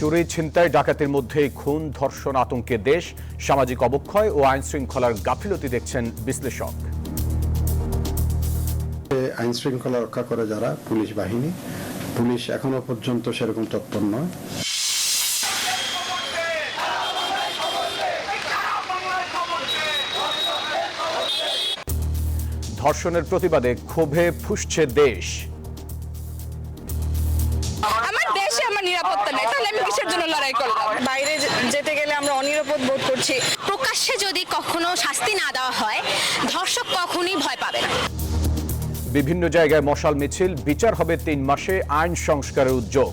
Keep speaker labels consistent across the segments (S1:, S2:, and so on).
S1: চুরি, ছিনতাই, ডাকাতির মধ্যে খুন, ধর্ষণ, আতঙ্কে দেশ, সামাজিক অবক্ষয় ও আইন শৃঙ্খলার গাফিলতি দেখছেন বিশ্লেষক।
S2: আইন শৃঙ্খলা রক্ষা করে যারা পুলিশ বাহিনী, পুলিশ এখনো পর্যন্ত সেরকম তৎপর নয়।
S1: ধর্ষণের প্রতিবাদে ক্ষোভে ফুঁসছে দেশ।
S3: আমার দেশে আমার নিরাপত্তা নেই, তাহলে আমি কিসের জন্য লড়াই করলাম? বাইরে যেতে গেলে আমরা অনিরাপদ বোধ করছি।
S4: প্রকাশ্যে যদি কখনো শাস্তি না দেওয়া হয়, ধর্ষক কখনোই ভয় পাবে না।
S1: বিভিন্ন জায়গায় মশাল মিছিল, বিচার হবে 3 মাসে, আইন সংস্কারের উদ্যোগ।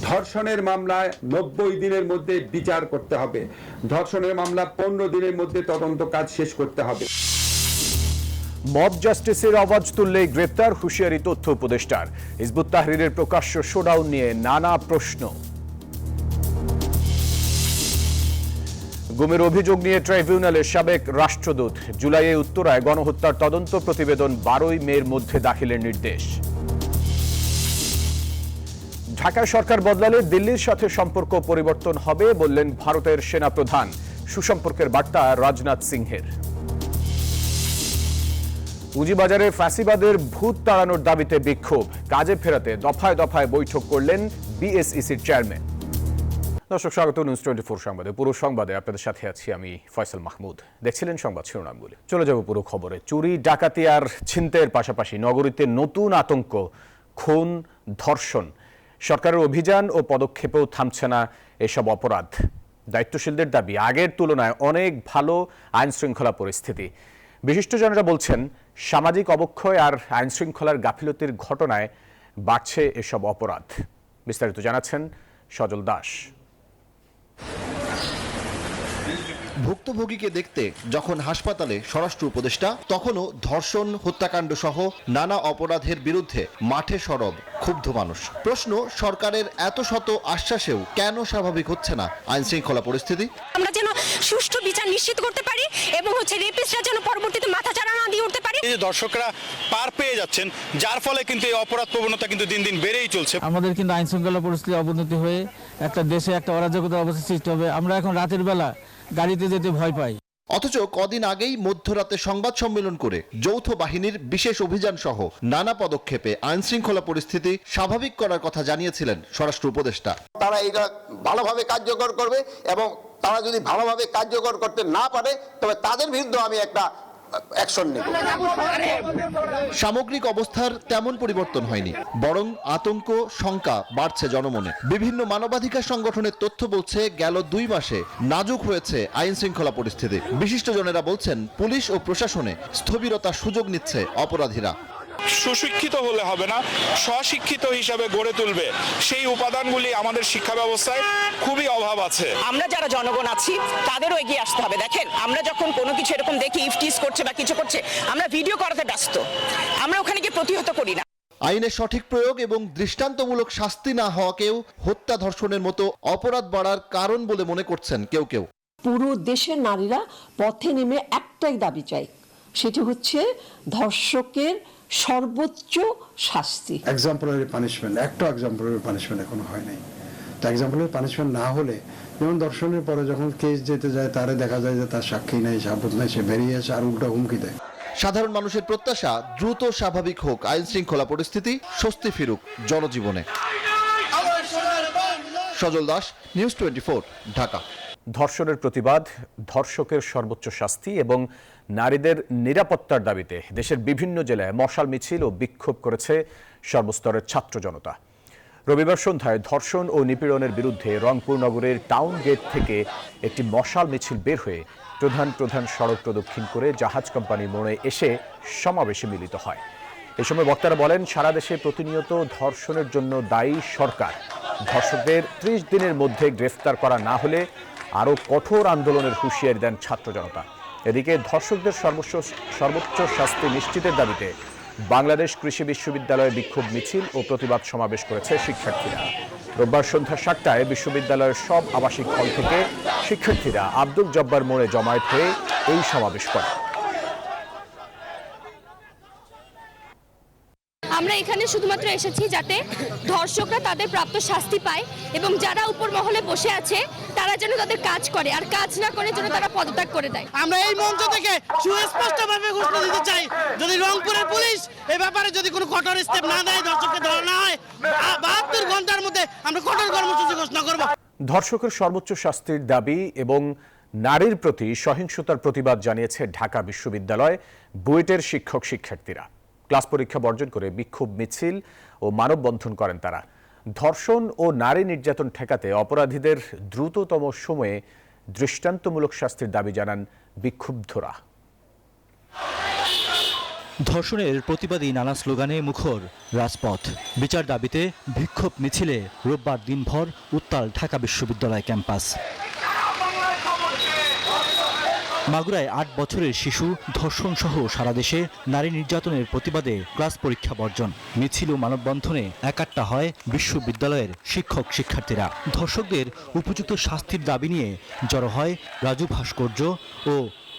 S5: ধর্ষণের মামলায় 90 দিনের মধ্যে বিচার করতে হবে। ধর্ষণের মামলা 15 দিনের মধ্যে তদন্ত কাজ শেষ করতে হবে।
S1: মব জাস্টিসের আওয়াজ তুললেই গ্রেপ্তার, হুঁশিয়ারি তথ্য উপদেষ্টার। হিজবুত তাহরীরের প্রকাশ্য শোডাউন নিয়ে নানা প্রশ্ন। গুমের অভিযোগ নিয়ে ট্রাইব্যুনালের সাবেক রাষ্ট্রদূত। জুলাইয়ে উত্তরায় গণহত্যার তদন্ত প্রতিবেদন 12 মের মধ্যে দাখিলের নির্দেশ। ঢাকায় সরকার বদলালে দিল্লির সাথে সম্পর্ক পরিবর্তন হবে বললেন ভারতের সেনাপ্রধান। সুসম্পর্কের বার্তা রাজনাথ সিংহের। পুঁজিবাজারে ফ্যাসিবাদের ভূত তাড়ানোর দাবিতে বিক্ষোভ, কাজে ফেরাতে দফায় দফায় বৈঠক করলেন বিএসইসির চেয়ারম্যান। দর্শক, স্বাগত নিউজ 24 সংবাদে। পুরো সংবাদে আপনাদের সাথে আছি আমি ফয়সাল মাহমুদ। দেখছিলেন সংবাদ শিরোনামগুলি, চলে যাব পুরো খবরে। চুরি, ডাকাতি আর ছিনতাইয়ের পাশাপাশি নগরীতে নতুন আতঙ্ক, খুন, ধর্ষণ। সরকারের অভিযান ও পদক্ষেপেও থামছে না এসব অপরাধ। দায়িত্বশীলদের দাবি, আগের তুলনায় অনেক ভালো আইন শৃঙ্খলা পরিস্থিতি। বিশিষ্টজনেরা বলছেন, সামাজিক অবক্ষয় আর আইন শৃঙ্খলার গাফিলতির ঘটনায় বাড়ছে এসব অপরাধ। বিস্তারিত জানাচ্ছেন সজল দাস।
S6: ভুক্তভোগীকে দেখতে যখন হাসপাতালে স্বরাষ্ট্র উপদেষ্টা, তখনও ধর্ষণ, হত্যাকাণ্ড সহ নানা অপরাধের বিরুদ্ধে মাঠে সরব ক্ষুব্ধ মানুষ। প্রশ্ন, সরকারের এত শত আশ্বাসেও কেন স্বাভাবিক হচ্ছে না আইন শৃঙ্খলা পরিস্থিতি?
S4: আমরা যেন সুষ্ঠু বিচার নিশ্চিত করতে পারি এবং রেপিস্টরা যেন পরবর্তীতে মাথাচাড়া না দিয়ে উঠতে পারি।
S7: এই যে দর্শকরা পার পেয়ে যাচ্ছেন, যার ফলে কিন্তু এই অপরাধ প্রবণতা কিন্তু দিন দিন বেড়েই চলছে।
S8: আমাদের কিন্তু আইন শৃঙ্খলা পরিস্থিতি অবনতি হয়ে একটা দেশে একটা অরাজকতার অবস্থা সৃষ্টি হবে। আমরা এখন রাতের বেলা গাড়িতে যেতে ভয় পাই।
S6: অথচ কদিন আগেই মধ্যরাতে সংবাদ সম্মেলন করে যৌথ বাহিনীর বিশেষ অভিযান সহ নানা পদক্ষেপে আইন শৃঙ্খলা পরিস্থিতি স্বাভাবিক করার কথা জানিয়েছিলেন স্বরাষ্ট্র উপদেষ্টা।
S9: তারা এটা ভালোভাবে কার্যকর করবে এবং তারা যদি ভালোভাবে কার্যকর করতে না পারে তবে তাদের বিরুদ্ধে আমি একটা অ্যাকশন নেব।
S6: সামগ্রিক অবস্থার তেমন পরিবর্তন হয়নি, বরং আতঙ্ক, শঙ্কা বাড়ছে জনমনে। বিভিন্ন মানবাধিকার সংগঠনের তথ্য বলছে, গেল 2 মাসে নাজুক হয়েছে আইন শৃঙ্খলা পরিস্থিতি। বিশিষ্টজনেরা বলছেন, পুলিশ ও প্রশাসনে স্থবিরতার সুযোগ নিচ্ছে অপরাধীরা।
S7: সুশিক্ষিত হলে হবে না, স্বশিক্ষিত হিসাবে গড়ে তুলবে সেই উপাদানগুলি আমাদের শিক্ষা ব্যবস্থায় খুবই অভাব আছে।
S3: আমরা যারা জনগণ আছি তাদেরও এগিয়ে আসতে হবে। দেখেন, আমরা যখন কোনো কিছু এরকম দেখি, ইফটিজ করছে বা কিছু করছে, আমরা ভিডিও করাতে ব্যস্ত, আমরা ওখানে গিয়ে প্রতিহত করি না।
S6: আইনের সঠিক প্রয়োগ এবং দৃষ্টান্তমূলক শাস্তি না হওয়াকেও হত্যা, ধর্ষণের মতো অপরাধ বাড়ার কারণ বলে মনে করছেন কেউ কেউ।
S10: পুরো দেশের নারীরা পথে নেমে একটাই দাবি চাই, সেটি হচ্ছে ধর্ষকের সর্বোচ্চ শাস্তি।
S2: এক্সাম্পলারি পানিশমেন্ট, একটা এক্সাম্পলারি পানিশমেন্ট এখনো হয় নাই। তো এক্সাম্পলারি পানিশমেন্ট না হলে, যেমন ধর্ষণের পরে যখন কেস যেতে যায়, তারে দেখা যায় যে তার সাক্ষী নাই, সাবুত নাই, সে বেরিয়ে আসে আর উল্টা হুমকি দেয়।
S6: সাধারণ মানুষের প্রত্যাশা, দ্রুত স্বাভাবিক হোক আইন শৃঙ্খলা পরিস্থিতি, স্বস্তি ফিরুক জনজীবনে। সজল দাস, নিউজ 24, ঢাকা।
S1: ধর্ষণের প্রতিবাদ, ধর্ষকের সর্বোচ্চ শাস্তি এবং নারীদের নিরাপত্তার দাবিতে দেশের বিভিন্ন জেলায় মশাল মিছিল ও বিক্ষোভ করেছে সর্বস্তরের ছাত্র জনতা। রবিবার সন্ধ্যায় ধর্ষণ ও নিপীড়নের বিরুদ্ধে রংপুর নগরের টাউন গেট থেকে একটি মশাল মিছিল বের হয়ে প্রধান সড়ক প্রদক্ষিণ করে জাহাজ কোম্পানি মোড়ে এসে সমাবেশে মিলিত হয়। এ সময় বক্তারা বলেন, সারা দেশে প্রতিনিয়ত ধর্ষণের জন্য দায়ী সরকার। ধর্ষকদের 30 দিনের মধ্যে গ্রেফতার করা না হলে আরও কঠোর আন্দোলনের হুঁশিয়ারি দেন ছাত্র জনতা। এদিকে ধর্ষকদের সর্বোচ্চ শাস্তি নিশ্চিতের দাবিতে বাংলাদেশ কৃষি বিশ্ববিদ্যালয়ে বিক্ষোভ মিছিল ও প্রতিবাদ সমাবেশ করেছে শিক্ষার্থীরা। রোববার সন্ধ্যা 7টায় বিশ্ববিদ্যালয়ের সব আবাসিক হল থেকে শিক্ষার্থীরা আব্দুল জব্বার মোড়ে জমায়েত হয়ে এই সমাবেশ করে।
S4: আমরা এখানে শুধুমাত্র এসেছি যাতে ধর্ষকরা তাদের প্রাপ্ত শাস্তি পায় এবং যারা উপর মহলে বসে আছে তারা যেন তাদের কাজ করে, আর কাজ না করে যেন তারা পদত্যাগ করে দেয়।
S11: আমরা এই মঞ্চ থেকে সুস্পষ্টভাবে ঘোষণা দিতে চাই, যদি রংপুরের পুলিশ এই ব্যাপারে যদি কোনো কঠোর স্টেপ না নেয়, ধর্ষককে ধরা না হয়, 72 ঘন্টার মধ্যে আমরা কঠোর কর্মসূচি ঘোষণা করব।
S1: ধর্ষকের সর্বোচ্চ শাস্তির দাবি এবং নারীর প্রতি সহিংসতার প্রতিবাদ জানিয়েছে ঢাকা বিশ্ববিদ্যালয় বুয়েটের শিক্ষক শিক্ষার্থীরা। ক্লাস পরীক্ষা বর্জন করে বিক্ষোভ মিছিল ও মানববন্ধন করেন তারা। ধর্ষণ ও নারী নির্যাতন ঠেকাতে অপরাধীদের দ্রুততম সময়ে দৃষ্টান্তমূলক শাস্তির দাবি জানান বিক্ষুব্ধরা।
S12: ধর্ষণের প্রতিবাদী নানা স্লোগানে মুখর রাজপথ। বিচার দাবিতে বিক্ষোভ মিছিলে রোববার দিনভর উত্তাল ঢাকা বিশ্ববিদ্যালয় ক্যাম্পাস। মাগুরায় 8 বছরের শিশু ধর্ষণ সহ সারা দেশে নারী নির্যাতনের প্রতিবাদে ক্লাস পরীক্ষা বর্জন। মিছিল ও মানববন্ধনে একাট্টা হয় বিশ্ববিদ্যালয়ের শিক্ষক শিক্ষার্থীরা। ধর্ষকদের উপযুক্ত শাস্তির দাবি নিয়ে জড়ো হয় রাজু ভাস্কর্য ও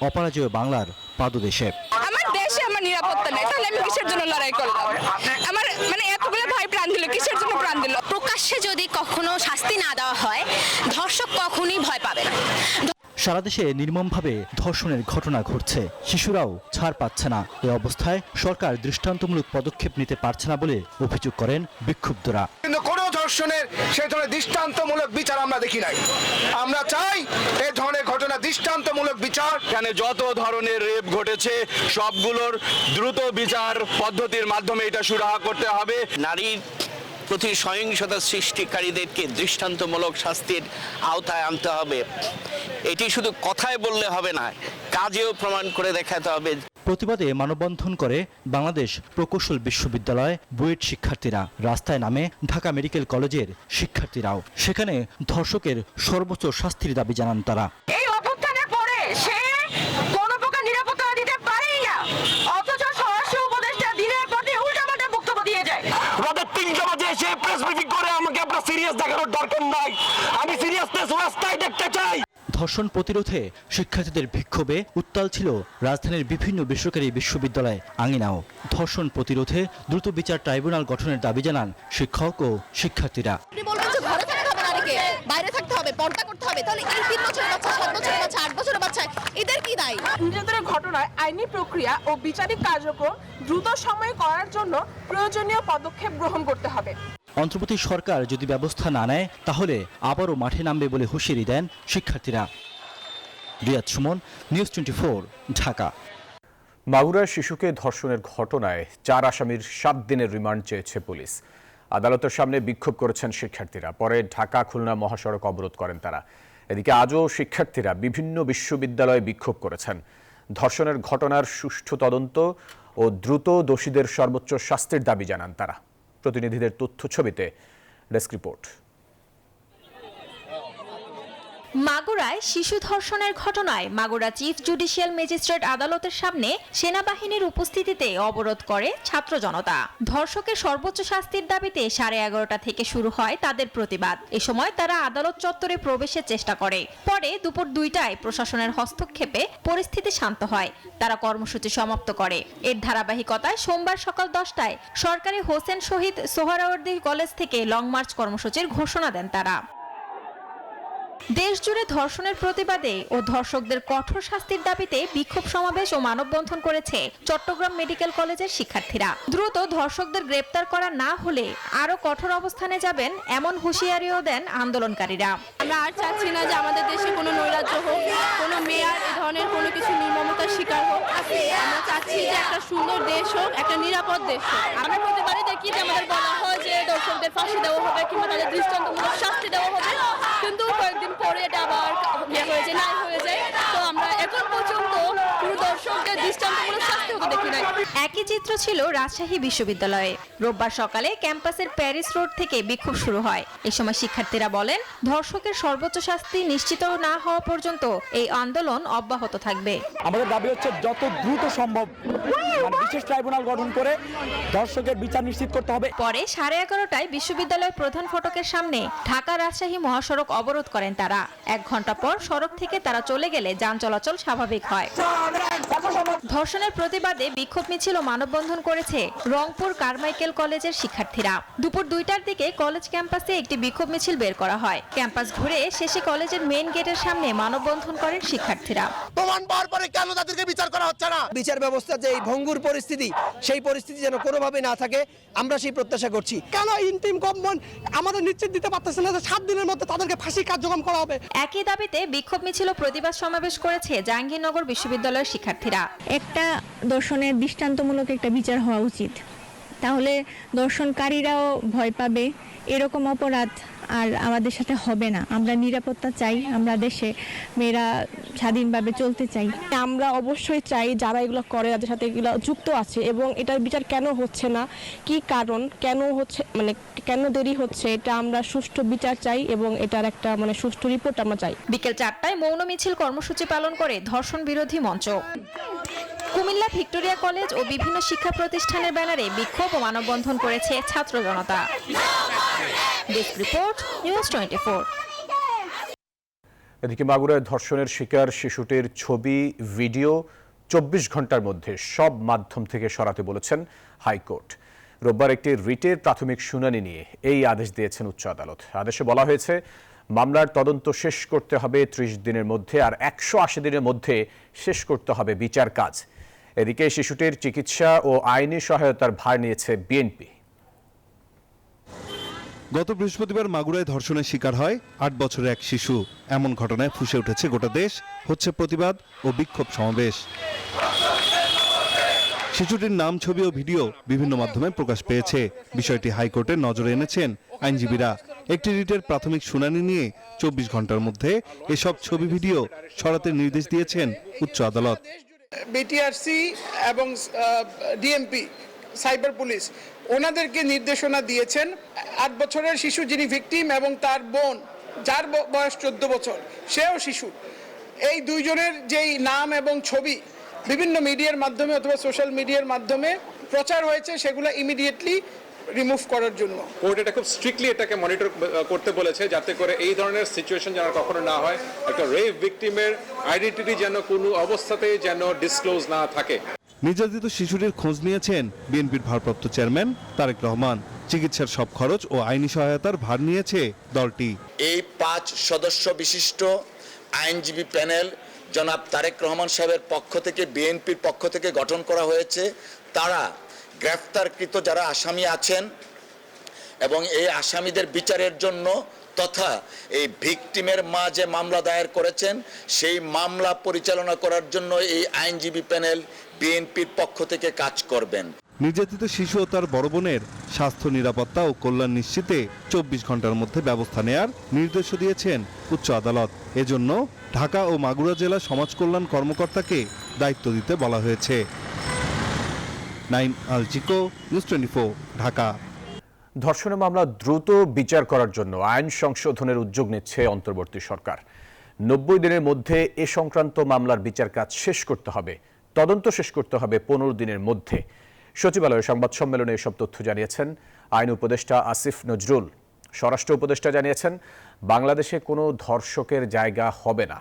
S12: অপরাজেয় বাংলার পাদদেশে।
S3: আমার দেশে আমার নিরাপত্তা নেই, তাহলে আমি কিসের জন্য লড়াই করলাম? আমার এতগুলো ভাই প্রাণ দিল, কিসের জন্য প্রাণ দিল?
S4: প্রকাশ্যে যদি কখনো শাস্তি না দেওয়া হয়, ধর্ষক কখনোই ভয় পাবে না।
S12: সারা দেশে নির্মমভাবে ধর্ষণের ঘটনা ঘটছে, শিশুরাও ছাড় পাচ্ছে না। এ অবস্থায় সরকার দৃষ্টান্তমূলক পদক্ষেপ নিতে পারছে না বলে অভিযোগ করেন বিক্ষুব্ধরা।
S9: কিন্তু কোনো ধর্ষণের সেই ধরনের দৃষ্টান্তমূলক বিচার আমরা দেখি নাই। আমরা চাই এই ধরনের ঘটনা দৃষ্টান্তমূলক বিচার।
S7: এখানে যত ধরনের রেপ ঘটেছে সবগুলোর দ্রুত বিচার পদ্ধতির মাধ্যমে এটা সুরাহা করতে হবে।
S3: নারীর প্রতি সহিংসতা সৃষ্টিকারীদেরকে দৃষ্টান্তমূলক শাস্তির আওতায় আনতে হবে। এটি শুধু কথায় বললে হবে না, কাজেও প্রমাণ করে দেখাতে হবে।
S12: প্রতিবাদে মানববন্ধন করে বাংলাদেশ প্রকৌশল বিশ্ববিদ্যালয় বুয়েট শিক্ষার্থীরা। রাস্তায় নামে ঢাকা মেডিকেল কলেজের শিক্ষার্থীরাও। সেখানে ধর্ষকের সর্বোচ্চ শাস্তির দাবি জানান তারা।
S3: এই অভ্যুত্থানের পরে সে কোনো প্রকার নিরাপত্তা দিতে পারেই না, অথচ স্বরাষ্ট্র উপদেষ্টা দিনের পর দিন উল্টাপাল্টা বক্তব্য দিয়ে যায়।
S7: রাতের 3টা বাজে এসে প্রেস মিটিং করে আমাকে আপনার সিরিয়াস দেখানোর দরকার নাই। আমি সিরিয়াসনেস রাস্তায় দেখতে চাই।
S12: ধর্ষণ প্রতিরোধে শিক্ষার্থীদের বিক্ষোভে উত্তাল ছিল রাজধানীর বিভিন্ন বেসরকারি বিশ্ববিদ্যালয় আঙিনাও। ধর্ষণ প্রতিরোধে দ্রুত বিচার ট্রাইব্যুনাল গঠনের দাবি জানান শিক্ষক ও শিক্ষার্থীরা।
S4: বাইরে থাকতে হবে, পর্দা করতে হবে, তাহলে এই 3 বছরের বাচ্চা, 7 বছরের বাচ্চা, 8 বছরের বাচ্চা এদের কি দায়ী?
S3: নির্যাতনের ঘটনায় আইনি প্রক্রিয়া ও বিচারিক কার্যক্রম দ্রুত সময়ে করার জন্য প্রয়োজনীয় পদক্ষেপ গ্রহণ করতে হবে।
S12: অন্তর্বর্তী সরকার যদি ব্যবস্থা না নেয় তাহলে আবারও মাঠে নামবে বলে হুঁশিয়ারি দেন শিক্ষার্থীরা। রিয়াদ সুমন, নিউজ 24, ঢাকা।
S1: মাগুরায় শিশুকে ধর্ষণের ঘটনায় 4 আসামির 7 দিনের রিমান্ড চেয়েছে পুলিশ। আদালতের সামনে বিক্ষোভ করেছেন শিক্ষার্থীরা। পরে ঢাকা খুলনা মহাসড়ক অবরোধ করেন তারা। এদিকে আজও শিক্ষার্থীরা বিভিন্ন বিশ্ববিদ্যালয়ে বিক্ষোভ করেছেন। ধর্ষণের ঘটনার সুষ্ঠু তদন্ত ও দ্রুত দোষীদের সর্বোচ্চ শাস্তির দাবি জানান তারা। প্রতিনিধিদের তথ্য ছবিতে ডেস্ক রিপোর্ট।
S4: মাগুরায় শিশু ধর্ষণের ঘটনায় মাগুরা চিফ জুডিশিয়াল ম্যাজিস্ট্রেট আদালতের সামনে সেনাবাহিনীর উপস্থিতিতে অবরোধ করে ছাত্র জনতা। ধর্ষকের সর্বোচ্চ শাস্তির দাবিতে 11:30 থেকে শুরু হয় তাদের প্রতিবাদ। এ সময় তারা আদালত চত্বরে প্রবেশের চেষ্টা করে। পরে দুপুর 2টায় প্রশাসনের হস্তক্ষেপে পরিস্থিতি শান্ত হয়। তারা কর্মসূচি সমাপ্ত করে। এর ধারাবাহিকতায় সোমবার সকাল 10টায় সরকারি হোসেন শহীদ সোহরাওয়ার্দী কলেজ থেকে লং মার্চ কর্মসূচির ঘোষণা দেন তারা। দেশজুড়ে ধর্ষণের প্রতিবাদে ও ধর্ষকদের কঠোর শাস্তির দাবিতে বিক্ষোভ সমাবেশ ও মানববন্ধন করেছে চট্টগ্রাম মেডিকেল কলেজের শিক্ষার্থীরা। দ্রুত ধর্ষকদের গ্রেপ্তার করা না হলে আরো কঠোর অবস্থানে যাবেন এমন হুঁশিয়ারিও দেন আন্দোলনকারীরা। আমরা আর চাচ্ছি না যে আমাদের দেশে কোনো নৈরাজ্য হোক, কোনো মেয়ার এ ধরনের কোনো কিছু নির্মমতার শিকার হোক। আমরা চাচ্ছি যে একটা সুন্দর দেশ হোক, একটা নিরাপদ দেশ হোক। আমরা প্রতিবারই দেখি যে আমাদের বলা হয় যে দর্শকদের ফাঁসি দেওয়া হবে কিংবা তাদের দৃষ্টান্তমূলক শাস্তি দেওয়া হবে, কিন্তু কয়েকদিন পরে এটা আবার নাই হয়ে যায়। তো আমরা এখন পর্যন্ত পুরো দর্শকদের দৃষ্টান্তমূলক শাস্তি হতে দেখি নাই। একই চিত্র ছিল রাজশাহী বিশ্ববিদ্যালয়ে। রোববার সকালে ক্যাম্পাসের প্যারিস রোড থেকে বিক্ষোভ শুরু হয়। এই সময় শিক্ষার্থীরা বলেন, ধর্ষকের সর্বোচ্চ শাস্তি নিশ্চিত না হওয়া পর্যন্ত এই আন্দোলন অব্যাহত থাকবে।
S8: আমাদের দাবি হচ্ছে যত দ্রুত সম্ভব বিশেষ ট্রাইব্যুনাল গঠন করে ধর্ষকের বিচার নিশ্চিত করতে হবে।
S4: পরে 11:30টায় বিশ্ববিদ্যালয়ের প্রধান ফটকের সামনে ঢাকা রাজশাহী মহাসড়ক অবরোধ করেন তারা। 1 ঘন্টা পর সড়ক থেকে তারা চলে গেলে যান চলাচল স্বাভাবিক হয়। ধর্ষণের প্রতিবাদে বিক্ষোভ মিছিল ও মানববন্ধন করেছে রংপুর কারমাইকেল কলেজের শিক্ষার্থীরা। দুপুর 2টার দিকে কলেজ ক্যাম্পাসে একটি বিক্ষোভ মিছিল বের করা হয়। ক্যাম্পাস ঘুরে শেষে কলেজের মেইন গেটের সামনে মানববন্ধন করেন শিক্ষার্থীরা।
S11: প্রমাণ পাওয়ার পরে কেন তাদেরকে বিচার করা হচ্ছে না? বিচার ব্যবস্থা যে এই ভঙ্গুর পরিস্থিতি, সেই পরিস্থিতি যেন কোনোভাবে না থাকে, আমরা সেই প্রত্যাশা করছি। কেন ইন্টিম গভর্নমেন্ট আমাদের নিশ্চিত দিতে পারতেছে না যে 7 দিনের মধ্যে তাদেরকে ফাঁসি কার্যক্রম করা হবে?
S4: একই দাবিতে বিক্ষোভ মিছিল ও প্রতিবাদ সমাবেশ করেছে জাহাঙ্গীরনগর বিশ্ববিদ্যালয়ের শিক্ষার্থীরা।
S13: একটা দর্শনের দৃষ্টান্তমূলক একটা বিচার হওয়া উচিত, তাহলে দর্শনকারীরাও ভয় পাবে। এরকম অপরাধ আর আমাদের সাথে হবে না। আমরা নিরাপত্তা চাই, আমরা দেশে মেয়েরা স্বাধীনভাবে চলতে চাই।
S14: আমরা অবশ্যই চাই যারা এগুলো করে, যাদের সাথে এগুলো যুক্ত আছে, এবং এটার বিচার কেন হচ্ছে না, কি কারণ, কেন হচ্ছে, মানে কেন দেরি হচ্ছে, এটা আমরা সুষ্ঠু বিচার চাই এবং এটার একটা সুষ্ঠু রিপোর্ট আমরা চাই।
S4: বিকেল 4টায় মৌন মিছিল কর্মসূচি পালন করে ধর্ষণ বিরোধী মঞ্চ। কুমিল্লা ভিক্টোরিয়া কলেজ ও বিভিন্ন শিক্ষা প্রতিষ্ঠানের ব্যানারে বিক্ষোভ ও মানববন্ধন করেছে ছাত্র জনতা। Desk report, news 24।
S1: এদিকে মাগুরায় ধর্ষণের শিকার শিশুটির ছবি, ভিডিও 24 ঘন্টার মধ্যে সব মাধ্যম থেকে সরাতে বলেছেন হাইকোর্ট। রোববার একটি রিটের প্রাথমিক শুনানি নিয়ে এই আদেশ দিয়েছেন উচ্চ আদালত। আদেশে বলা হয়েছে, মামলার তদন্ত শেষ করতে হবে 30 দিনের মধ্যে, আর 180 দিনের মধ্যে শেষ করতে হবে বিচার কাজ। এদিকে শিশুটির চিকিৎসা ও আইনি সহায়তার ভার নিয়েছে বিএনপি।
S6: গত বৃহস্পতিবার মাগুরায় ধর্ষণের শিকার হয় 8 বছরের এক শিশু। এমন ঘটনায় ফুঁসে উঠেছে গোটা দেশ, হচ্ছে প্রতিবাদ ও বিক্ষোভ সমাবেশ। শিশুটির নাম, ছবি ও ভিডিও বিভিন্ন মাধ্যমে প্রকাশ পেয়েছে। বিষয়টি হাইকোর্টের নজরে এনেছেন আইনজীবীরা। একটি রিটের প্রাথমিক শুনানি নিয়ে 24 ঘন্টার মধ্যে এসব ছবি, ভিডিও সরাতে নির্দেশ দিয়েছেন উচ্চ আদালত।
S11: বিটিআরসি এবং ডিএমপি, সাইবার পুলিশ, ওনাদেরকে নির্দেশনা দিয়েছেন 8 বছরের শিশু যিনি ভিকটিম এবং তার বোন যার বয়স 14 বছর, সেও শিশু, এই দুইজনের যেই নাম এবং ছবি বিভিন্ন মিডিয়ার মাধ্যমে অথবা সোশ্যাল মিডিয়ার মাধ্যমে প্রচার হয়েছে, সেগুলো ইমিডিয়েটলি রিমুভ করার জন্য
S15: কোর্ট এটা খুব স্ট্রিক্টলি এটাকে মনিটর করতে বলেছে, যাতে করে এই ধরনের সিচুয়েশন যেন কখনো না হয়। একটা রেপ ভিকটিমের আইডেন্টিটি যেন কোনো অবস্থাতেই যেন ডিসক্লোজ না থাকে।
S6: নির্যাতিত শিশুটির খোঁজ নিয়েছেন বিএনপির ভারপ্রাপ্ত চেয়ারম্যান তারেক রহমান। চিকিৎসার সব খরচ ও আইনি সহায়তার ভার নিয়েছে দলটি।
S9: এই 5 সদস্য বিশিষ্ট আইনজীবী প্যানেল জনাব তারেক রহমান সাহেবের পক্ষ থেকে, বিএনপির পক্ষ থেকে গঠন করা হয়েছে। তারা গ্রেফতারকৃত যারা আসামি আছেন এবং এই আসামিদের বিচারের জন্য তথা এই ভিকটিমের মা যে মামলা দায়ের করেছেন, সেই মামলা পরিচালনা করার জন্য এই আইনজীবী প্যানেল বিএনপির পক্ষ থেকে কাজ করবেন।
S6: নির্যাতিত শিশু ও তার বড় বোনের স্বাস্থ্য, নিরাপত্তা ও কল্যাণ নিশ্চিতে 24 ঘন্টার মধ্যে ব্যবস্থা নেয়ার নির্দেশও দিয়েছেন উচ্চ আদালত। এজন্য ঢাকা ও মাগুরা জেলা সমাজ কল্যাণ কর্মকর্তাকে দায়িত্ব দিতে বলা হয়েছে। নাইম আল চিকো, নিউজ 24, ঢাকা।
S1: ধর্ষণের মামলা দ্রুত বিচার করার জন্য আইন সংশোধনের উদ্যোগ নিচ্ছে অন্তর্বর্তী সরকার। 90 দিনের মধ্যে এ সংক্রান্ত মামলার বিচার কাজ শেষ করতে হবে, তদন্ত শেষ করতে হবে 15 দিনের মধ্যে। সচিবালয়ের সংবাদ সম্মেলনে এসব তথ্য জানিয়েছেন আইন উপদেষ্টা আসিফ নজরুল। স্বরাষ্ট্র উপদেষ্টা জানিয়েছেন, বাংলাদেশে কোনো ধর্ষকের জায়গা হবে না।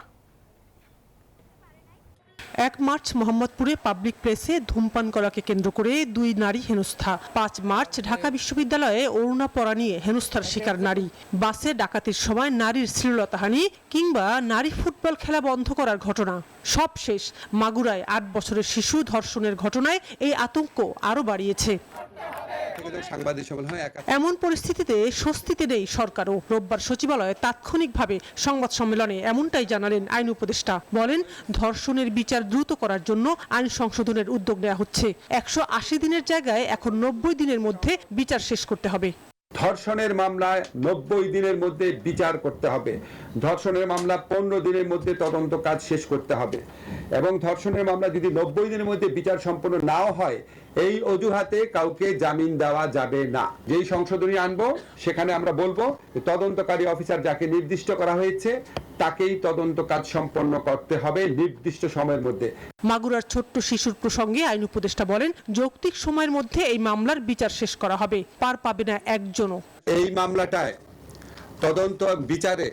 S11: 1 মার্চ মোহাম্মদপুরে পাবলিক প্লেসে ধূমপান করাকে কেন্দ্র করে 2 নারী হেনস্থা। 5 মার্চ ঢাকা বিশ্ববিদ্যালয়ে ওড়না পরা নিয়ে হেনস্থার শিকার নারী। বাসে ডাকাতির সময় নারীর শ্লীলতাহানি কিংবা নারী ফুটবল খেলা বন্ধ করার ঘটনা। সব শেষ মাগুরায় 8 বছরের শিশু ধর্ষণের ঘটনায় এই আতঙ্ক আরো বাড়িয়েছে। এমন পরিস্থিতিতে স্বস্তিতে নেই সরকারও। রোববার সচিবালয়ে তাৎক্ষণিকভাবে সংবাদ সম্মেলনে এমনটাই জানালেন আইন উপদেষ্টা। বলেন, ধর্ষণের বিচার দ্রুত করার জন্য আইন সংশোধনের উদ্যোগ নেওয়া হচ্ছে। 180 দিনের জায়গায় এখন 90 দিনের মধ্যে বিচার শেষ করতে হবে।
S5: ধর্ষণের মামলায় 90 দিনের মধ্যে বিচার করতে হবে। ধর্ষণের মামলা 15 দিনের মধ্যে তদন্ত কাজ শেষ করতে হবে। এবং ধর্ষণের মামলা যদি 90 দিনের মধ্যে বিচার সম্পন্ন নাও হয়, এই অজুহাতে কাউকে জামিন দেওয়া যাবে না। যেই সংশোধনী আনবো সেখানে আমরা বলবো তদন্তকারী অফিসার যাকে নির্দিষ্ট করা হয়েছে তাকেই তদন্ত কাজ সম্পন্ন করতে হবে নির্দিষ্ট সময়ের মধ্যে।
S11: মাগুরার ছোট্ট শিশুর প্রসঙ্গে আইন উপদেষ্টা বলেন, যৌক্তিক সময়ের মধ্যে এই মামলার বিচার শেষ করা হবে, পার পাবে না একজনও।
S5: এই মামলাটায় তদন্ত বিচারে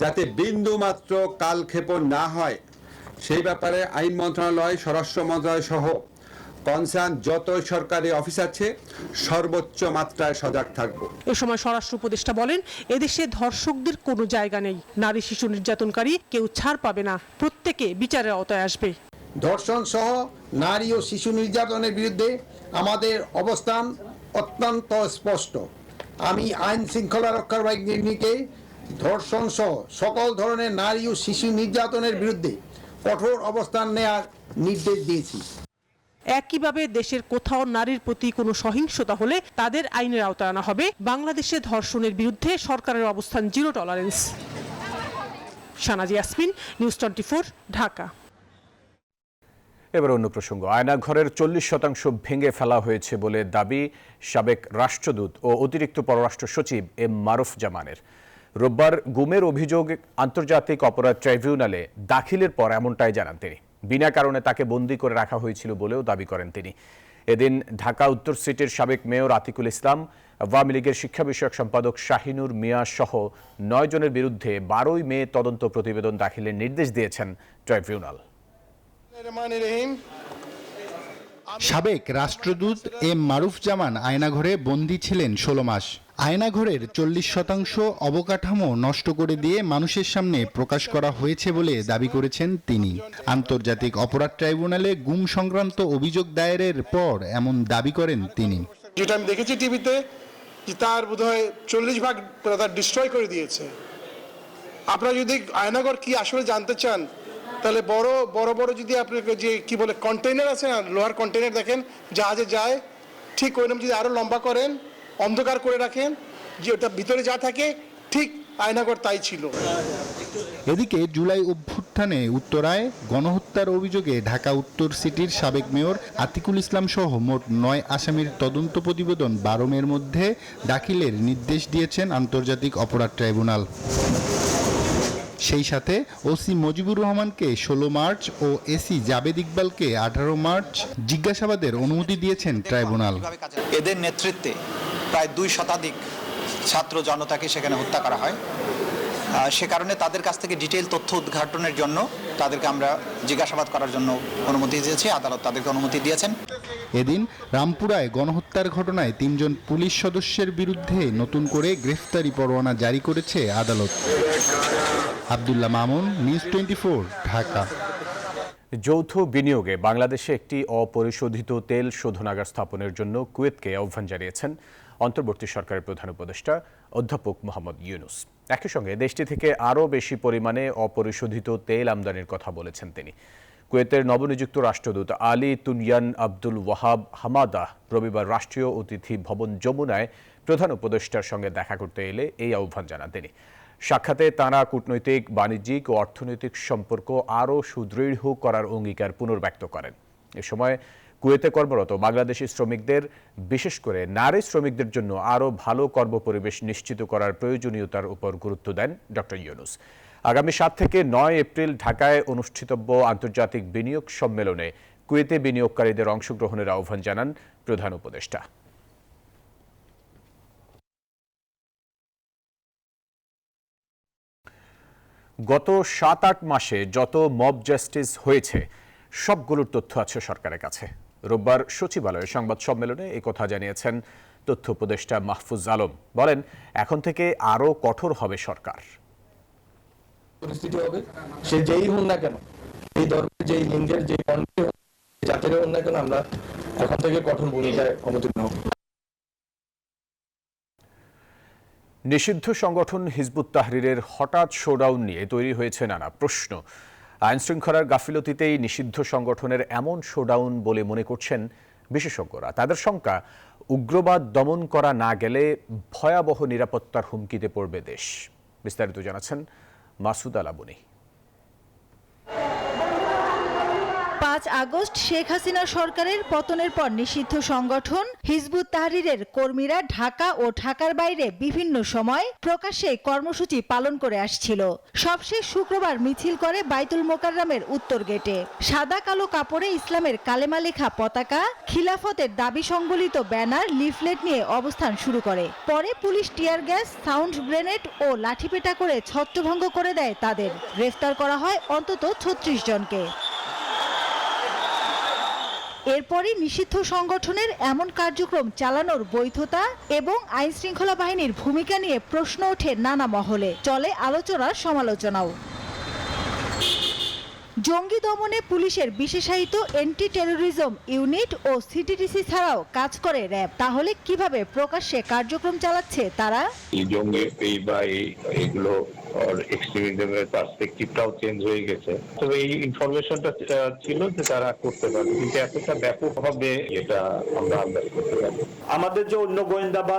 S5: যাতে বিন্দু মাত্র কালক্ষেপণ না হয় সেই ব্যাপারে আইন মন্ত্রণালয়, স্বরাষ্ট্র মন্ত্রণালয় সহ কনসার্ন যত সরকারি অফিস আছে সর্বোচ্চ মাত্রায় সজাগ থাকব।
S11: এ সময় স্বরাষ্ট্র উপদেষ্টা বলেন, এদেশে ধর্ষকদের কোনো জায়গা নেই। নারী শিশু নির্যাতনকারী কেউ ছাড় পাবে না, প্রত্যেকে বিচারের আওতায় আসবে।
S16: ধর্ষণ সহ নারী ও শিশু নির্যাতনের বিরুদ্ধে আমাদের অবস্থান অত্যন্ত স্পষ্ট। আমি আইন শৃঙ্খলা রক্ষার বাহিনীকে ধর্ষণ সহ সকল ধরনের নারী ও শিশু নির্যাতনের বিরুদ্ধে কঠোর অবস্থান নেওয়ার নির্দেশ দিয়েছি।
S11: একইভাবে দেশের কোথাও নারীর প্রতি কোনো সহিংসতা হলে তাদের আইনের আওতায় আনা হবে। বাংলাদেশে ধর্ষণের বিরুদ্ধে সরকারের অবস্থান zero tolerance. Shanaji Yasmin, news 24, Dhaka.
S1: এবার অন্য প্রসঙ্গ। আয়নাঘরের 40% ভেঙে ফেলা হয়েছে বলে দাবি সাবেক রাষ্ট্রদূত ও অতিরিক্ত পররাষ্ট্র সচিব এম মারুফ জামানের। রোববার গুমের অভিযোগ আন্তর্জাতিক অপরাধ ট্রাইব্যুনালে দাখিলের পর এমনটাই জানান তিনি। বিনা কারণে তাকে বন্দী করে রাখা হয়েছিল বলেও দাবি করেন তিনি। এদিন ঢাকা উত্তর সিটির সাবেক মেয়র আতিকুল ইসলাম, আওয়ামী লীগের শিক্ষা বিষয়ক সম্পাদক শাহিনুর মিয়া সহ 9 জনের বিরুদ্ধে 12ই মে তদন্ত প্রতিবেদন দাখিলের নির্দেশ দিয়েছেন ট্রাইব্যুনাল।
S17: সাবেক রাষ্ট্রদূত এম মারুফ জামান আয়নাঘরে বন্দী ছিলেন 16 মাস। আয়নাঘরের 40% অবকাঠামো নষ্ট করে দিয়ে মানুষের সামনে প্রকাশ করা হয়েছে বলে দাবি করেছেন তিনি। আন্তর্জাতিক অপরাধ ট্রাইব্যুনালে গুম সংক্রান্ত অভিযোগ দায়েরের পর এমন দাবি করেন তিনি।
S18: যেটা আমি দেখেছি টিভিতে, যে তার বোধহয় 40% তার ডিস্ট্রয় করে দিয়েছে। আপনারা যদি আয়নাঘর কি আসলে জানতে চান, তাহলে বড় বড় যদি আপনাকে যে কি বলে কন্টেইনার আছে না, লোহার কন্টেইনার দেখেন জাহাজে যায়, ঠিক ওইরকম যদি আরো লম্বা করেন, অন্ধকার করে রাখেন, যে ওটা ভিতরে যা থাকে ঠিক আয়নাঘর তাই ছিল।
S17: এদিকে জুলাই অভ্যুত্থানে উত্তরায় গণহত্যার অভিযোগে ঢাকা উত্তর সিটির সাবেক মেয়র আতিকুল ইসলাম সহ মোট 9 আসামির তদন্ত প্রতিবেদন 12 মের মধ্যে দাখিলের নির্দেশ দিয়েছেন আন্তর্জাতিক অপরাধ ট্রাইব্যুনাল। সেই সাথে ওসি মজিবুর রহমানকে 16 মার্চ ও এসি জাবেদ ইকবালকে 18 মার্চ জিজ্ঞাসাবাদের অনুমতি দিয়েছেন ট্রাইব্যুনাল।
S19: এদের নেতৃত্বে প্রায় 2 শতাধিক ছাত্র জনতাকে সেখানে হত্যা করা হয়। সে কারণে তাদের কাছ থেকে ডিটেইল তথ্য উদ্ঘাটনের জন্য তাদেরকে আমরা জিজ্ঞাসাবাদ করার জন্য অনুমতি দিয়েছি, আদালত তাদেরকে অনুমতি দিয়েছেন।
S17: এদিন রামপুরায় গণহত্যার ঘটনায় 3 জন পুলিশ সদস্যের বিরুদ্ধে নতুন করে গ্রেফতারি পরোয়ানা জারি করেছে আদালত। আব্দুল্লাহ মামুন, নিউজ 24, ঢাকা।
S1: যৌথ বিনিয়োগে বাংলাদেশে একটি অপরিশোধিত তেল শোধনাগার স্থাপনের জন্য কুয়েতকে আহ্বান জানিয়েছেন অন্তর্বর্তী সরকারের প্রধান উপদেষ্টা অধ্যাপক মোহাম্মদ ইউনুস। একই সঙ্গে দেশটি থেকে আরও বেশি পরিমাণে অপরিশোধিত তেল আমদানির কথা বলেছেন তিনি। কুয়েতের নবনিযুক্ত রাষ্ট্রদূত আলী তুনয়ান আব্দুল ওয়াহাব হামাদা রবিবার রাষ্ট্রীয় অতিথি ভবন যমুনায় প্রধান উপদেষ্টার সঙ্গে দেখা করতে এলে এই আহ্বান জানান তিনি। সাক্ষাতে তাঁরা কূটনৈতিক, বাণিজ্যিক ও অর্থনৈতিক সম্পর্ক আরও সুদৃঢ় করার অঙ্গীকার পুনর্ব্যক্ত করেন। এ সময় কুয়েতে কর্মরত বাংলাদেশি শ্রমিকদের, বিশেষ করে নারী শ্রমিকদের জন্য আরও ভালো কর্মপরিবেশ নিশ্চিত করার প্রয়োজনীয়তার উপর গুরুত্ব দেন ডক্টর ইউনুস। আগামী 7 থেকে 9 এপ্রিল ঢাকায় অনুষ্ঠিতব্য আন্তর্জাতিক বিনিয়োগ সম্মেলনে কুয়েতে বিনিয়োগকারীদের অংশগ্রহণের আহ্বান জানান প্রধান উপদেষ্টা। গত 7-8 মাসে যত মব জাস্টিস হয়েছে সবগুলোর তথ্য আছে সরকারের কাছে। রোববার সচিবালয়ে সংবাদ সম্মেলনে এই কথা জানিয়েছেন তথ্য উপদেষ্টা মাহফুজ আলম। বলেন, এখন থেকে আরও কঠোর হবে সরকার।
S20: পরিস্থিতি হবে, সে যেই হোক না কেন, এই ধর্মের, যেই লিঙ্গের, যে বর্ণের, জাতের হোক না কেন, আমরা এখন থেকে কঠোর ভূমিকায় অবতীর্ণ হব।
S1: নিষিদ্ধ সংগঠন হিজবুত তাহরিরের হঠাৎ শোডাউন নিয়ে তৈরি হয়েছে নানা প্রশ্ন। আইনশৃঙ্খলার গাফিলতিতেই নিষিদ্ধ সংগঠনের এমন শোডাউন বলে মনে করছেন বিশেষজ্ঞরা। তাদের শঙ্কা, উগ্রবাদ দমন করা না গেলে ভয়াবহ নিরাপত্তার হুমকিতে পড়বে দেশ। বিস্তারিত জানাচ্ছেন মাসুদ আলাবনী।
S21: 5 আগস্ট শেখ হাসিনা সরকারের পতনের পর নিষিদ্ধ সংগঠন হিজবুত তাহরীরের কর্মীরা ঢাকা ও ঢাকার বাইরে বিভিন্ন সময় প্রকাশ্যে কর্মসূচি পালন করে আসছিল। সবশেষ শুক্রবার মিছিল করে বাইতুল মোকাররমের উত্তর গেটে। সাদা কালো কাপড়ে ইসলামের কালেমা লেখা পতাকা, খিলাফতের দাবি সংবলিত ব্যানার, লিফলেট নিয়ে অবস্থান শুরু করে। পরে police tear gas, sound grenade ও লাঠিপেটা করে ছত্রভঙ্গ করে দেয় তাদের। গ্রেফতার করা হয় অন্তত 36 জনকে। এরপরই নিষিদ্ধ সংগঠনের এমন কার্যক্রম চালানোর বৈধতা এবং আইন শৃঙ্খলা বাহিনীর ভূমিকা নিয়ে প্রশ্ন ওঠে নানা মহলে। চলে আলোচনা সমালোচনাও। জঙ্গি দমনে পুলিশের বিশেষায়িত অ্যান্টি টেরোরিজম ইউনিট ও সিটিটিসি ছাড়াও কাজ করে র্যাব। তাহলে কিভাবে প্রকাশ্যে কার্যক্রম চালাচ্ছে তারা?
S22: এই জঙ্গি বা এগুলো এক্সট্রিমিজমের পার্সপেক্টিভটাও চেঞ্জ হয়ে গেছে। তবে এই ইনফরমেশনটা ছিল যে তারা করতে পারবে, কিন্তু এতটা ব্যাপক হবে এটা আমরা আন্দাজ করতে পারি।
S23: আমাদের যে অন্য গোয়েন্দা বা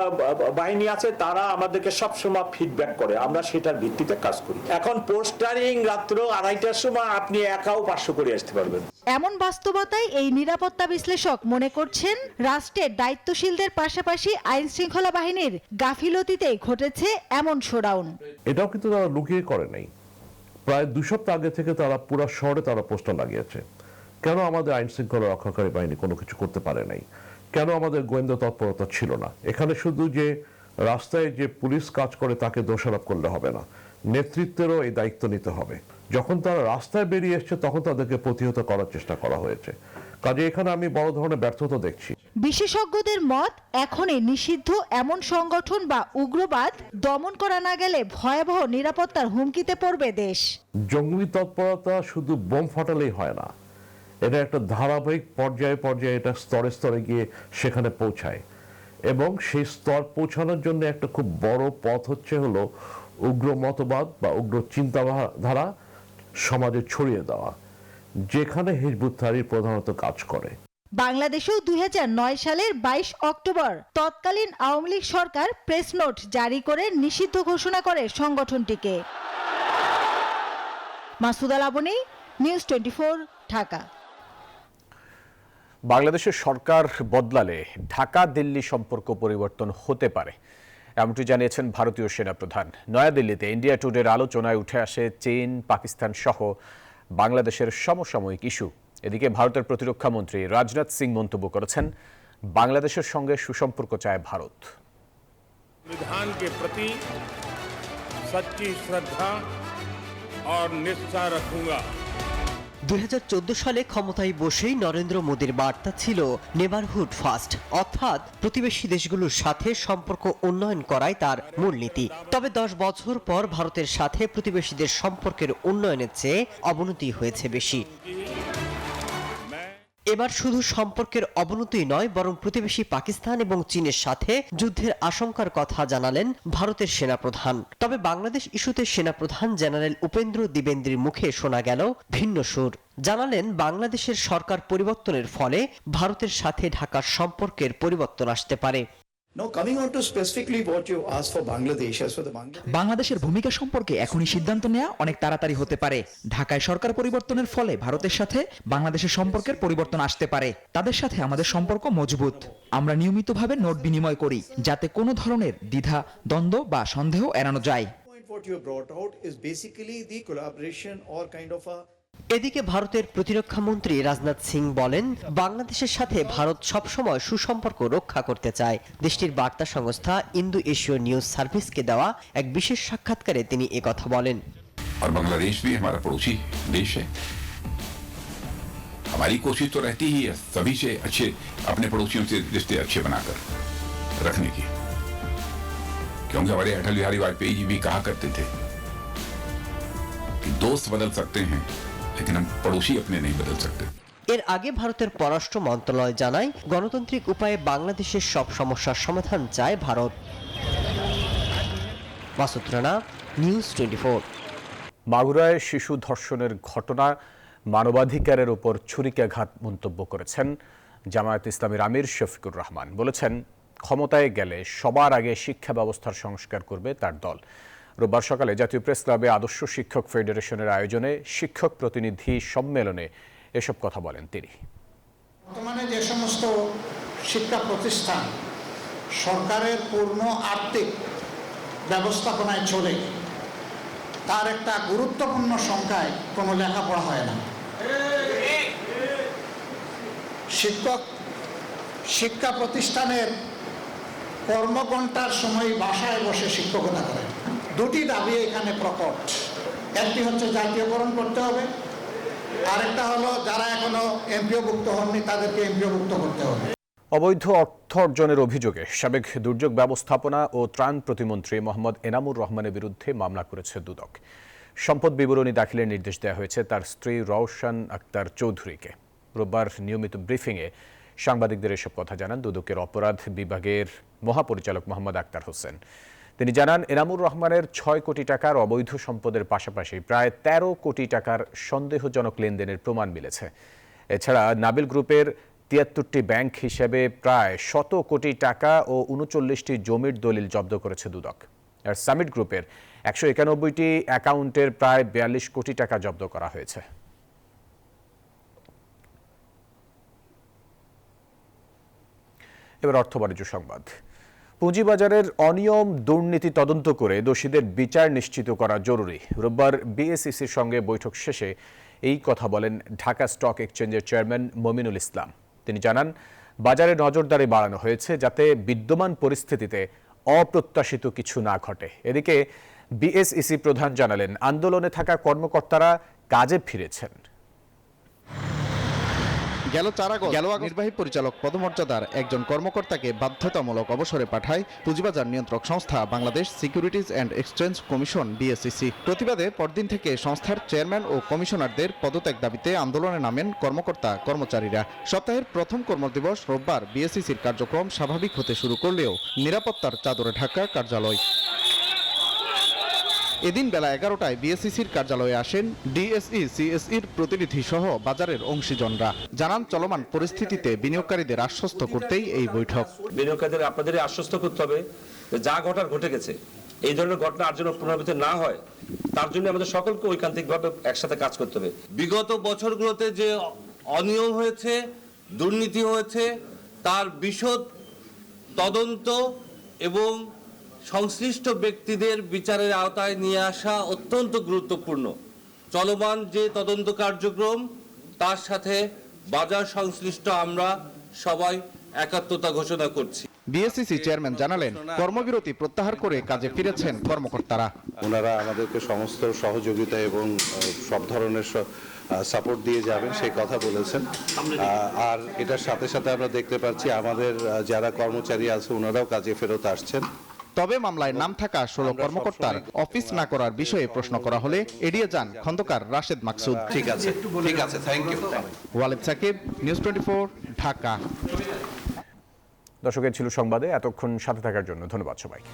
S23: বাহিনী আছে তারা আমাদেরকে সবসময় ফিডব্যাক করে, আমরা সেটার ভিত্তিতে কাজ করি। এখন পোস্টারিং রাত্র 2:30টার সময় আপনি একাও 500 করে আসতে পারবেন।
S21: এমন বাস্তবতায় এই নিরাপত্তা বিশ্লেষক মনে করছেন রাষ্ট্রের দায়িত্বশীলদের পাশাপাশি আইন শৃঙ্খলা বাহিনীর গাফিলতিতে ঘটেছে এমন শোডাউন।
S24: এটাও কিন্তু তারা লুকিয়ে করে নাই। প্রায় 2 সপ্তাহ আগে থেকে তারা পুরো শহরে তারা পোস্টার লাগিয়েছে। কেন আমাদের আইন শৃঙ্খলা রক্ষাকারী বাহিনী কোনো কিছু করতে পারে নাই? কেন আমাদের গোয়েন্দা তৎপরতা ছিল না? এখানে শুধু যে রাস্তায় যে পুলিশ কাজ করে তাকে দোষারোপ করলে হবে না, নেতৃত্বেরও এই দায়িত্ব নিতে হবে। যখন তারা রাস্তায় বেরিয়ে এসছে তখন তাদেরকে প্রতিহত করার চেষ্টা করা হয়েছে। কাজে এখানে আমি বড় ধরনের ব্যর্থতা দেখছি।
S21: বিশেষজ্ঞদের মত, এখনই নিষিদ্ধ এমন সংগঠন বা উগ্রবাদ দমন করা না গেলে ভয়াবহ নিরাপত্তার হুমকিতে পড়বে দেশ।
S24: জঙ্গি তৎপরতা শুধু বোম ফাটালেই হয় না, এটা একটা ধারাবাহিক পর্যায়ে পর্যায়ে এটা স্তরে স্তরে গিয়ে সেখানে পৌঁছায়, এবং সেই স্তর পৌঁছানোর জন্য একটা খুব বড় পথ হলো উগ্র মতবাদ বা উগ্র চিন্তাধারা সমাজে ছড়িয়ে দেওয়া, যেখানে হিজবুত তাহরীর প্রধানত কাজ করে।
S21: বাংলাদেশেও 2009 সালের 22 অক্টোবর তৎকালীন আওয়ামী লীগ সরকার প্রেস নোট জারি করে নিষিদ্ধ ঘোষণা করে সংগঠনটিকে। মাসুদা লাবনী, নিউজ 24, ঢাকা।
S1: বাংলাদেশের সরকার বদলালে ঢাকা দিল্লি সম্পর্ক পরিবর্তন হতে পারে, এমনটি জানিয়েছেন ভারতীয় সেনাপ্রধান। নয়াদিল্লিতে ইন্ডিয়া টুডের আলোচনায় উঠে আসে চীন, পাকিস্তান সহ বাংলাদেশের সমসাময়িক ইস্যু। এদিকে ভারতের প্রতিরক্ষা মন্ত্রী রাজনাথ সিং মন্তব্য করেছেন, বাংলাদেশের সঙ্গে সুসম্পর্ক চায় ভারত।
S25: संविधान के प्रति सच्ची श्रद्धा और निष्ठा रखूंगा।
S26: 2014 সালে ক্ষমতায় বসেই নরেন্দ্র মোদীর বার্তা ছিল নেবারহুড ফার্স্ট, অর্থাৎ প্রতিবেশী দেশগুলোর সাথে সম্পর্ক উন্নয়ন করাই তার মূলনীতি। তবে 10 বছর পর ভারতের সাথে প্রতিবেশীদের সম্পর্কের উন্নয়নের চেয়ে অবনতি হয়েছে বেশি। এবার শুধু সম্পর্কের অবনতি নয়, বরং প্রতিবেশী পাকিস্তান এবং চীনের সাথে যুদ্ধের আশঙ্কার কথা জানালেন ভারতের সেনাপ্রধান। তবে বাংলাদেশ ইস্যুতে সেনাপ্রধান জেনারেল উপেন্দ্র দ্বিবেদীর মুখে শোনা গেল ভিন্ন সুর। জানালেন, বাংলাদেশের সরকার পরিবর্তনের ফলে ভারতের সাথে ঢাকার সম্পর্কের পরিবর্তন আসতে পারে।
S27: বাংলাদেশের ভূমিকা সম্পর্কে এখনই সিদ্ধান্ত নেওয়া অনেক তাড়াতাড়ি হতে পারে। ঢাকায় সরকার পরিবর্তনের ফলে ভারতের সাথে বাংলাদেশের সম্পর্কের পরিবর্তন আসতে পারে। তাদের সাথে আমাদের সম্পর্ক মজবুত। আমরা নিয়মিতভাবে নোট বিনিময় করি, যাতে কোনো ধরনের দ্বিধা, দ্বন্দ্ব বা সন্দেহ এড়ানো যায়।
S26: এদিকে ভারতের প্রতিরক্ষা মন্ত্রী রাজনাথ সিং বলেন, বাংলাদেশের সাথে ভারত সবসময় সুসম্পর্ক রক্ষা করতে চায়। দেশটির বার্তা সংস্থা ইন্দো এশীয় নিউজ সার্ভিসকে দেওয়া এক বিশেষ সাক্ষাৎকারে তিনি একথা বলেন।
S28: और बांग्लादेश भी हमारा पड़ोसी देश है। हमारी कोशिश तो रहती ही है सभी से अच्छे अपने पड़ोसियों से रिश्ते अच्छे बनाकर रखने की, क्योंकि हमारे अटल बिहारी वाजपेयी जी भी कहा करते थे कि दोस्त बदल सकते हैं लेकिन हम पड़ोसी अपने नहीं बदल सकते।
S26: এর আগে ভারতের পররাষ্ট্র মন্ত্রণালয় জানায়, গণতান্ত্রিক উপায়ে বাংলাদেশের সব সমস্যার সমাধান চায় ভারত। মাসুদ রানা, নিউজ 24।
S1: মাগুরায় শিশু ধর্ষণের ঘটনা মানবাধিকারের উপর ছুরিকাঘাত মন্তব্য করেছেন জামায়াত ইসলামীর আমির শফিকুর রহমান। বলেছেন, ক্ষমতায় গেলে সবার আগে শিক্ষা ব্যবস্থার সংস্কার করবে তার দল। রোববার সকালে জাতীয় প্রেস ক্লাবে আদর্শ শিক্ষক ফেডারেশনের আয়োজনে শিক্ষক প্রতিনিধি সম্মেলনে এসব কথা বলেন তিনি।
S2: বর্তমানে যে সমস্ত শিক্ষা প্রতিষ্ঠান সরকারের পূর্ণ আর্থিক ব্যবস্থাপনায় চলে, তার একটা গুরুত্বপূর্ণ সংখ্যায় কোনো লেখাপড়া হয় না। শিক্ষা প্রতিষ্ঠানের কর্মঘণ্টার সময় বাসায় বসে শিক্ষকতা করেন। দুটি দাবি এখানে প্রকট। একটি হচ্ছে জাতীয়করণ করতে হবে, আরেকটা হলো যারা এখনো এমপিওভুক্ত হননি তাদেরকে এমপিওভুক্ত করতে হবে।
S1: অবৈধ অর্থ অর্জনের অভিযোগে সাবেক দুর্যোগ ব্যবস্থাপনা ও ত্রাণ প্রতিমন্ত্রী মোহাম্মদ এনামুর রহমানের বিরুদ্ধে মামলা করেছে দুদক। সম্পদ বিবরণী দাখিলের নির্দেশ দেওয়া হয়েছে তার স্ত্রী রওশন আক্তার চৌধুরীকে। রোববার নিয়মিত ব্রিফিংয়ে সাংবাদিকদের এসব কথা জানান দুদকের অপরাধ বিভাগের মহাপরিচালক মোহাম্মদ আক্তার হোসেন। তিনি জানান, এনামুর রহমানের 6 কোটি টাকার অবৈধ সম্পদের পাশাপাশি প্রায় 13 কোটি টাকার সন্দেহজনক লেনদেনের প্রমাণ মিলেছে। এছাড়া নাবিল গ্রুপের 73টি ব্যাংক হিসেবে প্রায় 100 কোটি টাকা ও 39টি জমির দলিল জব্দ করেছে দুদক। আর সামিট গ্রুপের 191টি অ্যাকাউন্টের প্রায় 42 কোটি টাকা জব্দ করা হয়েছে। এবার অর্থ বাণিজ্য সংবাদ। পুঁজিবাজারের অনিয়ম দুর্নীতি তদন্ত করে দোষীদের বিচার নিশ্চিত করা জরুরি। রোববার বিএসইসির সঙ্গে বৈঠক শেষে এই কথা বলেন ঢাকা স্টক এক্সচেঞ্জের চেয়ারম্যান মমিনুল ইসলাম। তিনি জানান, বাজারে নজরদারি বাড়ানো হয়েছে যাতে বিদ্যমান পরিস্থিতিতে অপ্রত্যাশিত কিছু না ঘটে। এদিকে বিএসইসি প্রধান জানালেন, আন্দোলনে থাকা কর্মকর্তারা কাজে ফিরেছেন।
S6: গেল 4 আগস্ট নির্বাহী পরিচালক পদমর্যাদার একজন কর্মকর্তাকে বাধ্যতামূলক অবসরে পাঠায় পুঁজিবাজার নিয়ন্ত্রক সংস্থা Bangladesh securities and exchange commission BSEC. প্রতিবাদে পরদিন থেকে সংস্থার চেয়ারম্যান ও কমিশনারদের পদত্যাগ দাবিতে আন্দোলনে নামেন কর্মকর্তা কর্মচারীরা। সপ্তাহের প্রথম কর্মদিবস রোববার বিএসইসির কার্যক্রম স্বাভাবিক হতে শুরু করলেও নিরাপত্তার চাদরে ঢাকা কার্যালয়। এদিন বেলা 11টায় বিএসইসির কার্যালয়ে আসেন ডিএসই সিএসইর প্রতিনিধি সহ বাজারের অংশীজনরা। জানান, চলমান পরিস্থিতিতে বিনিয়োগকারীদের আশ্বস্ত করতেই এই বৈঠক।
S3: বিনিয়োগকারীদের আপনাদের আশ্বস্ত করতে হবে যা ঘটার ঘটে গেছে, এই ধরনের ঘটনা আর যেন পুনরাবৃত্তি না হয়, তার জন্য আমাদের সকলকে ঐকান্তিকভাবে একসাথে কাজ করতে হবে।
S7: বিগত বছরগুলোতে যে অনিয়ম হয়েছে, দুর্নীতি হয়েছে, তার বিশদ তদন্ত এবং সংশ্লিষ্ট ব্যক্তিদের বিচারের আওতায় নিয়ে আসা অত্যন্ত গুরুত্বপূর্ণ। চলমান যে তদন্ত কার্যক্রম, তার সাথে বাজার সংশ্লিষ্ট আমরা সবাই একাত্মতা ঘোষণা করছি।
S6: বিএসইসি চেয়ারম্যান জানালেন, কর্মবিরতি প্রত্যাহার করে কাজে ফিরেছেন কর্মকর্তারা।
S22: ওনারা আমাদেরকে সমস্ত সহযোগিতা এবং সব ধরনের সাপোর্ট দিয়ে যাবেন সেই কথা বলেছেন। আর এটার সাথে সাথে আমরা দেখতে পাচ্ছি আমাদের যারা কর্মচারী আছে ওনারাও কাজে ফেরত আসছেন।
S6: তবে মামলায় নাম থাকা 16 কর্মকর্তার অফিস না করার বিষয়ে প্রশ্ন করা হলে এড়িয়ে যান খন্দকার রাশেদ মাকসুদ।
S7: ঠিক আছে, thank you.
S6: Walid Sakib, news 24, Dhaka.
S1: দর্শকের ছিল সংবাদে। এতক্ষণ সাথে থাকার জন্য ধন্যবাদ সবাইকে।